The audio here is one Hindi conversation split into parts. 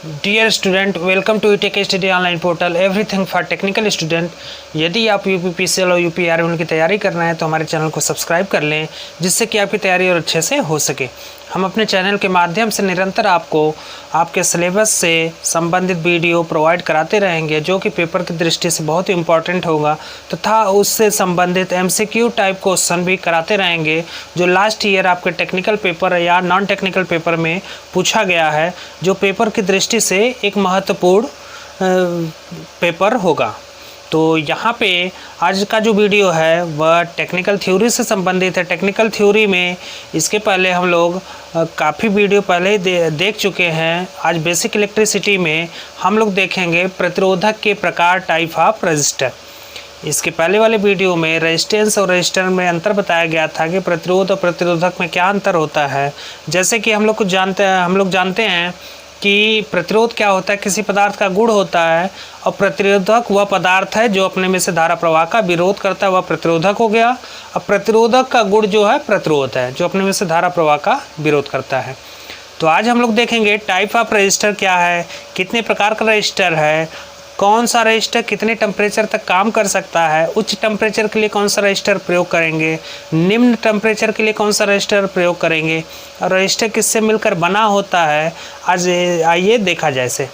Dear student, welcome to tech study online portal everything for technical student. यदि आप यूपीपीसीएल और यूपीआरएम की तैयारी करना है तो हमारे चैनल को सब्सक्राइब कर लें, जिससे कि आपकी तैयारी और अच्छे से हो सके। हम अपने चैनल के माध्यम से निरंतर आपको आपके सिलेबस से संबंधित वीडियो प्रोवाइड कराते रहेंगे, जो कि पेपर की दृष्टि से बहुत ही इम्पॉर्टेंट होगा, तथा उससे संबंधित एमसीक्यू टाइप क्वेश्चन भी कराते रहेंगे, जो लास्ट ईयर आपके टेक्निकल पेपर या नॉन टेक्निकल पेपर में पूछा गया है, जो पेपर की दृष्टि से एक महत्वपूर्ण पेपर होगा। तो यहाँ पे आज का जो वीडियो है वह टेक्निकल थ्योरी से संबंधित है। टेक्निकल थ्योरी में इसके पहले हम लोग काफ़ी वीडियो पहले ही देख चुके हैं। आज बेसिक इलेक्ट्रिसिटी में हम लोग देखेंगे प्रतिरोधक के प्रकार, टाइप ऑफ रजिस्टर। इसके पहले वाले वीडियो में रेजिस्टेंस और रजिस्टर में अंतर बताया गया था कि प्रतिरोध और प्रतिरोधक में क्या अंतर होता है। जैसे कि हम लोग जानते हैं कि प्रतिरोध क्या होता है, किसी पदार्थ का गुण होता है, और प्रतिरोधक वह पदार्थ है जो अपने में से धारा प्रवाह का विरोध करता है, वह प्रतिरोधक हो गया। अब प्रतिरोधक का गुण जो है प्रतिरोध है, जो अपने में से धारा प्रवाह का विरोध करता है। तो आज हम लोग देखेंगे टाइप ऑफ रजिस्टर क्या है, कितने प्रकार का रजिस्टर है, कौन सा रजिस्टर कितने टेम्परेचर तक काम कर सकता है, उच्च टेम्परेचर के लिए कौन सा रजिस्टर प्रयोग करेंगे, निम्न टेम्परेचर के लिए कौन सा रजिस्टर प्रयोग करेंगे, और रजिस्टर किससे मिलकर बना होता है। आज आइए देखा जाए इसे।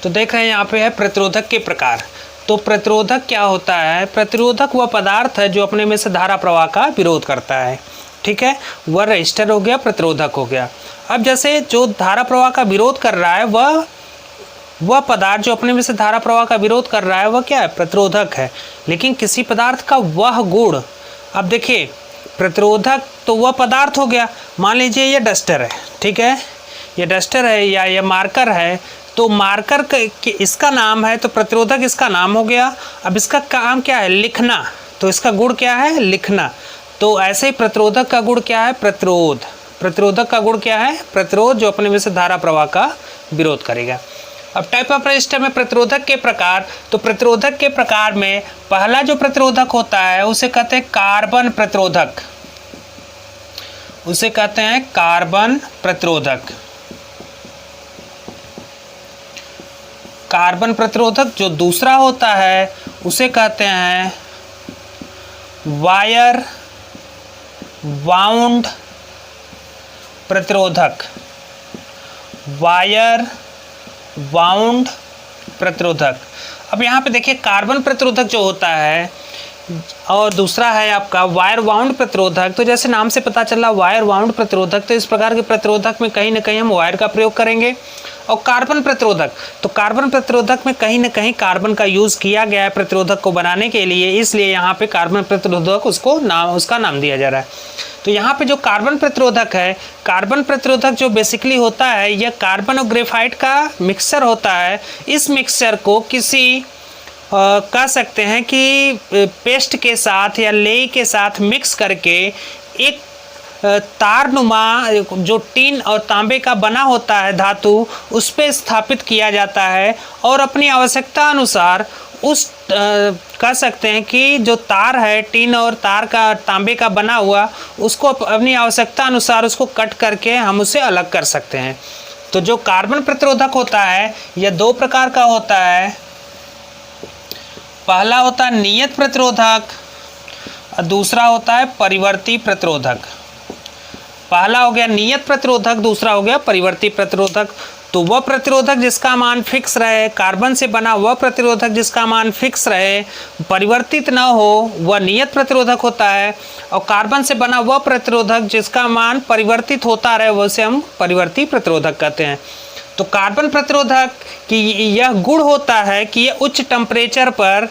तो देख रहे हैं यहाँ पे है प्रतिरोधक के प्रकार। तो प्रतिरोधक क्या होता है? प्रतिरोधक वह पदार्थ है जो अपने में से धारा प्रवाह का विरोध करता है। ठीक है, वह रजिस्टर हो गया, प्रतिरोधक हो गया। अब जैसे जो धारा प्रवाह का विरोध कर रहा है वह पदार्थ जो अपने में से धारा प्रवाह का विरोध कर रहा है वह क्या है? प्रतिरोधक है। लेकिन किसी पदार्थ का वह गुण, अब देखिए प्रतिरोधक तो वह पदार्थ हो गया। मान लीजिए ये डस्टर है, ठीक है, ये डस्टर है या ये मार्कर है, तो मार्कर इसका नाम है तो प्रतिरोधक इसका नाम हो गया। अब इसका काम क्या है? लिखना। तो इसका गुण क्या है? लिखना। तो ऐसे ही प्रतिरोधक का गुण क्या है? प्रतिरोध। प्रतिरोधक का गुण क्या है? प्रतिरोध, जो अपने में से धारा प्रवाह का विरोध करेगा। अब टाइप ऑफ रजिस्टर में प्रतिरोधक के प्रकार, तो प्रतिरोधक के प्रकार में पहला जो प्रतिरोधक होता है उसे कहते हैं कार्बन प्रतिरोधक। उसे कहते हैं कार्बन प्रतिरोधक। कार्बन प्रतिरोधक। जो दूसरा होता है उसे कहते हैं वायर वाउंड प्रतिरोधक। वायर वाउंड प्रतिरोधक। अब यहाँ पे देखिए कार्बन प्रतिरोधक जो होता है और दूसरा है आपका वायर वाउंड प्रतिरोधक। तो जैसे नाम से पता चला वायर वाउंड प्रतिरोधक, तो इस प्रकार के प्रतिरोधक में कहीं ना कहीं हम वायर का प्रयोग करेंगे। और कार्बन प्रतिरोधक, तो कार्बन प्रतिरोधक में कहीं ना कहीं कार्बन का यूज़ किया गया है प्रतिरोधक को बनाने के लिए, इसलिए यहाँ पे कार्बन प्रतिरोधक उसका नाम दिया जा रहा है। तो यहाँ पे जो कार्बन प्रतिरोधक है, कार्बन प्रतिरोधक जो बेसिकली होता है यह कार्बन और ग्रेफाइट का मिक्सचर होता है। इस मिक्सचर को किसी कह सकते हैं कि पेस्ट के साथ या लेई के साथ मिक्स करके एक तारनुमा जो टीन और तांबे का बना होता है धातु, उस पे स्थापित किया जाता है, और अपनी आवश्यकता अनुसार उस कह सकते हैं कि जो तार है टीन और तार का तांबे का बना हुआ, उसको अपनी आवश्यकता अनुसार उसको कट करके हम उसे अलग कर सकते हैं। तो जो कार्बन प्रतिरोधक होता है यह दो प्रकार का होता है। पहला होता है नियत प्रतिरोधक और दूसरा होता है परिवर्ती प्रतिरोधक। पहला हो गया नियत प्रतिरोधक, दूसरा हो गया परिवर्ती प्रतिरोधक। तो वह प्रतिरोधक जिसका मान फिक्स रहे, कार्बन से बना वह प्रतिरोधक जिसका मान फिक्स रहे, परिवर्तित न हो, वह नियत प्रतिरोधक होता है। और कार्बन से बना वह प्रतिरोधक जिसका मान परिवर्तित होता रहे, वैसे हम परिवर्ती प्रतिरोधक कहते हैं। तो कार्बन प्रतिरोधक की यह गुण होता है कि यह उच्च टेम्परेचर पर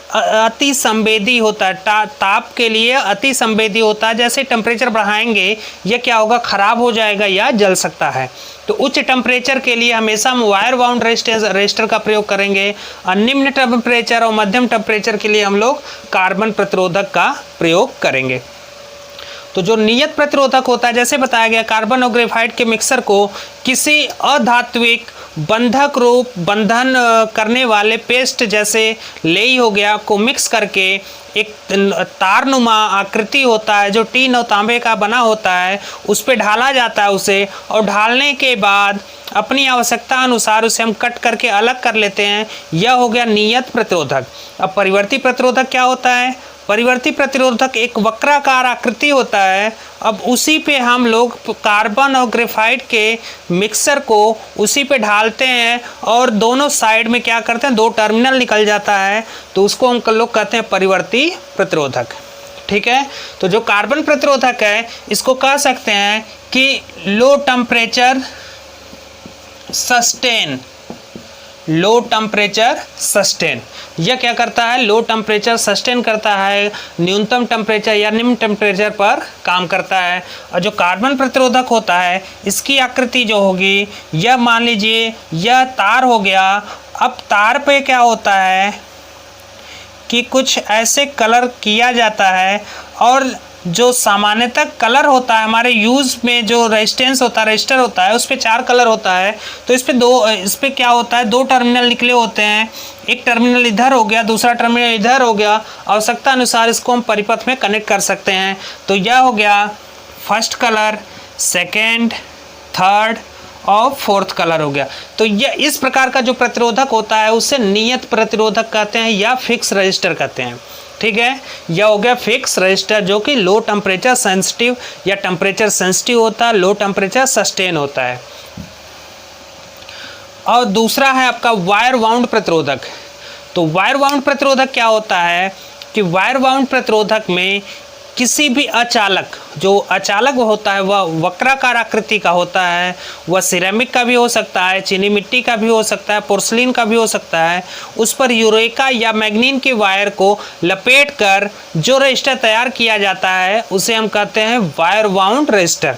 अति संवेदी होता है, ताप के लिए अति संवेदी होता है। जैसे टेम्परेचर बढ़ाएंगे यह क्या होगा? खराब हो जाएगा या जल सकता है। तो उच्च टेम्परेचर के लिए हमेशा हम वायर वाउंड रजिस्टर का प्रयोग करेंगे, और निम्न टेम्परेचर और मध्यम टेम्परेचर के लिए हम लोग कार्बन प्रतिरोधक का प्रयोग करेंगे। तो जो नियत प्रतिरोधक होता है, जैसे बताया गया, कार्बन और ग्रेफाइट के मिक्सर को किसी अधात्विक बंधक रूप बंधन करने वाले पेस्ट जैसे लेई हो गया को मिक्स करके एक तारनुमा आकृति होता है जो टीन और तांबे का बना होता है, उस पर ढाला जाता है उसे, और ढालने के बाद अपनी आवश्यकता अनुसार उसे हम कट करके अलग कर लेते हैं। यह हो गया नियत प्रतिरोधक। अब परिवर्ती प्रतिरोधक क्या होता है? परिवर्ती प्रतिरोधक एक वक्राकार आकृति होता है। अब उसी पे हम लोग कार्बन और ग्रेफाइट के मिक्सर को उसी पे ढालते हैं और दोनों साइड में क्या करते हैं, दो टर्मिनल निकल जाता है, तो उसको हम लोग कहते हैं परिवर्ती प्रतिरोधक। ठीक है, तो जो कार्बन प्रतिरोधक है इसको कह सकते हैं कि low temperature sustain, low temperature sustain. यह क्या करता है? लो टेम्परेचर सस्टेन करता है, न्यूनतम टेम्परेचर या निम्न टेम्परेचर पर काम करता है। और जो कार्बन प्रतिरोधक होता है इसकी आकृति जो होगी, यह मान लीजिए यह तार हो गया। अब तार पे क्या होता है कि कुछ ऐसे कलर किया जाता है, और जो सामान्यतः कलर होता है हमारे यूज़ में, जो रेजिस्टेंस होता है, रजिस्टर होता है, उस पर 4 कलर होता है। तो इस पे क्या होता है, 2 टर्मिनल निकले होते हैं, एक टर्मिनल इधर हो गया, दूसरा टर्मिनल इधर हो गया। आवश्यकता अनुसार इसको हम परिपथ में कनेक्ट कर सकते हैं। तो यह हो गया फर्स्ट कलर, सेकेंड, थर्ड और फोर्थ कलर हो गया। तो यह इस प्रकार का जो प्रतिरोधक होता है उसे नियत प्रतिरोधक कहते हैं या फिक्स रजिस्टर कहते हैं। ठीक है, यह हो गया फिक्स रजिस्टर जो कि लो टेम्परेचर सेंसिटिव या टेम्परेचर सेंसिटिव होता है, लो टेम्परेचर सस्टेन होता है। और दूसरा है आपका वायर वाउंड प्रतिरोधक। तो वायर वाउंड प्रतिरोधक क्या होता है कि वायर वाउंड प्रतिरोधक में किसी भी अचालक, जो अचालक होता है वह वक्राकार आकृति का होता है, वह सिरेमिक का भी हो सकता है, चीनी मिट्टी का भी हो सकता है, पोर्सलिन का भी हो सकता है। उस पर यूरेका या मैग्नीन के वायर को लपेटकर जो रजिस्टर तैयार किया जाता है उसे हम कहते हैं वायर वाउंड रजिस्टर।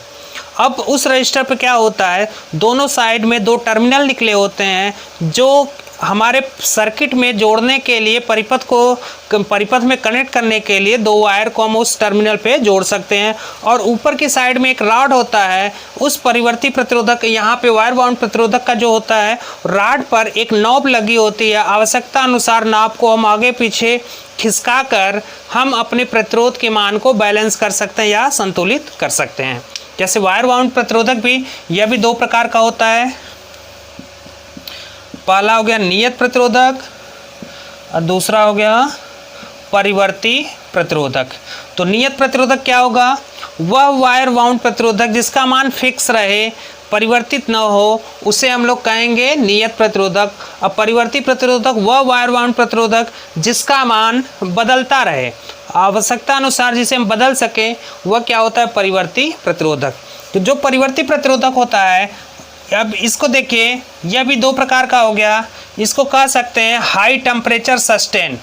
अब उस रजिस्टर पर क्या होता है, दोनों साइड में 2 टर्मिनल निकले होते हैं जो हमारे सर्किट में जोड़ने के लिए, परिपथ में कनेक्ट करने के लिए 2 वायर को हम उस टर्मिनल पे जोड़ सकते हैं। और ऊपर की साइड में एक रॉड होता है, उस परिवर्ती प्रतिरोधक, यहाँ पे वायर बाउंड प्रतिरोधक का जो होता है, रॉड पर एक नॉब लगी होती है। आवश्यकता अनुसार नॉब को हम आगे पीछे खिसका कर हम अपने प्रतिरोध के मान को बैलेंस कर सकते हैं या संतुलित कर सकते हैं। जैसे वायर बाउंड प्रतिरोधक भी, यह भी 2 प्रकार का होता है। पहला हो गया नियत प्रतिरोधक और दूसरा हो गया परिवर्ती प्रतिरोधक। तो नियत प्रतिरोधक क्या होगा? वह वायर बाउंड प्रतिरोधक जिसका मान फिक्स रहे, परिवर्तित न हो, उसे हम लोग कहेंगे नियत प्रतिरोधक। और परिवर्ती प्रतिरोधक वह वायर बाउंड प्रतिरोधक जिसका मान बदलता रहे, आवश्यकता अनुसार जिसे हम बदल सके, वह क्या होता है? परिवर्ती प्रतिरोधक। तो जो परिवर्ती प्रतिरोधक होता है, अब इसको देखिए, यह भी 2 प्रकार का हो गया। इसको कह सकते हैं high temperature sustain,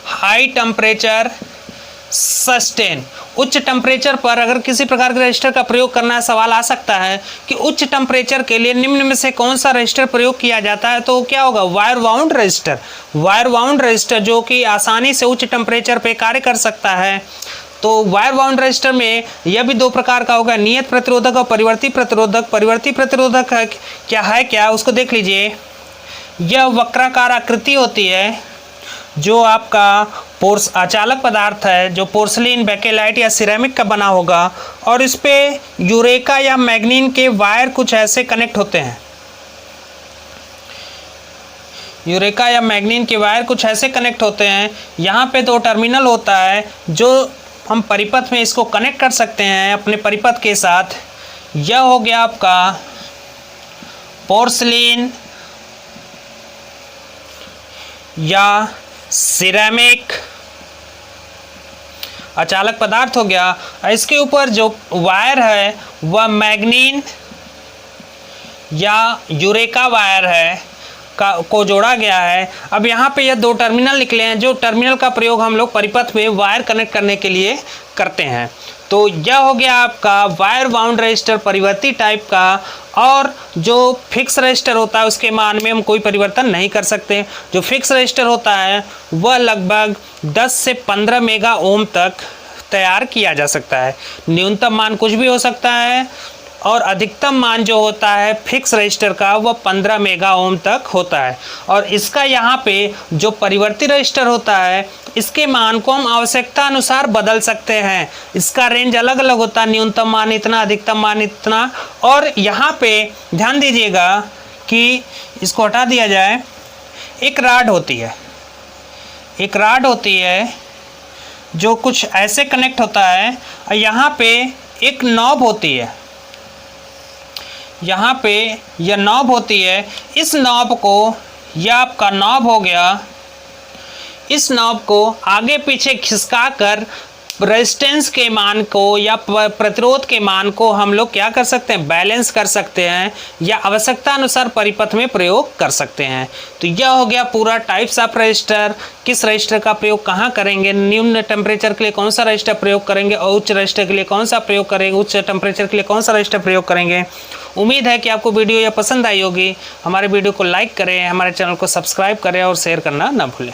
high temperature sustain. उच्च टेम्परेचर पर अगर किसी प्रकार के रजिस्टर का प्रयोग करना है, सवाल आ सकता है कि उच्च टेम्परेचर के लिए निम्न में से कौन सा रजिस्टर प्रयोग किया जाता है, तो क्या होगा? Wire bound register. Wire bound register जो कि आसानी से उच्च टेम्परेचर पे कार्य कर सकता है। तो वायर बाउंड रजिस्टर में यह भी 2 प्रकार का होगा, नियत प्रतिरोधक और परिवर्ती प्रतिरोधक। परिवर्ती प्रतिरोधक क्या उसको देख लीजिए। यह वक्राकार आकृति होती है जो आपका अचालक पदार्थ है, जो पोर्सलिन, बेकेलाइट या सिरेमिक का बना होगा, और इस पे यूरेका या मैग्नीन के वायर कुछ ऐसे कनेक्ट होते हैं। यूरेका या मैग्नीन के वायर कुछ ऐसे कनेक्ट होते हैं। यहाँ पे 2 टर्मिनल होता है जो हम परिपथ में इसको कनेक्ट कर सकते हैं अपने परिपथ के साथ। यह हो गया आपका पोर्सलिन या सिरेमिक अचालक पदार्थ हो गया। इसके ऊपर जो वायर है वह मैग्नीन या यूरेका वायर है को जोड़ा गया है। अब यहाँ पे यह 2 टर्मिनल निकले हैं, जो टर्मिनल का प्रयोग हम लोग परिपथ में वायर कनेक्ट करने के लिए करते हैं। तो यह हो गया आपका वायर बाउंड रजिस्टर परिवर्ती टाइप का। और जो फिक्स रजिस्टर होता है उसके मान में हम कोई परिवर्तन नहीं कर सकते। जो फिक्स रजिस्टर होता है वह लगभग 10 से 15 मेगा ओम तक तैयार किया जा सकता है। न्यूनतम मान कुछ भी हो सकता है और अधिकतम मान जो होता है फिक्स रजिस्टर का वो 15 मेगा ओम तक होता है। और इसका यहाँ पे जो परिवर्ती रजिस्टर होता है इसके मान को हम आवश्यकता अनुसार बदल सकते हैं। इसका रेंज अलग अलग होता है, न्यूनतम मान इतना, अधिकतम मान इतना। और यहाँ पे ध्यान दीजिएगा कि इसको हटा दिया जाए, एक राड होती है, एक राड होती है जो कुछ ऐसे कनेक्ट होता है और यहाँ पे एक नॉब होती है, यहाँ पे यह नॉब होती है। इस नॉब को, यह आपका नॉब हो गया, इस नॉब को आगे पीछे खिसका कर रेजिस्टेंस के मान को या प्रतिरोध के मान को हम लोग क्या कर सकते हैं, बैलेंस कर सकते हैं या आवश्यकता अनुसार परिपथ में प्रयोग कर सकते हैं। तो यह हो गया पूरा टाइप्स ऑफ रजिस्टर, किस रजिस्टर का प्रयोग कहाँ करेंगे, निम्न टेम्परेचर के लिए कौन सा रजिस्टर प्रयोग करेंगे और उच्च रजिस्टर के लिए कौन सा प्रयोग करेंगे, उच्च टेम्परेचर के लिए कौन सा रजिस्टर प्रयोग करेंगे। उम्मीद है कि आपको वीडियो यह पसंद आई होगी। हमारे वीडियो को लाइक करें, हमारे चैनल को सब्सक्राइब करें और शेयर करना ना भूलें।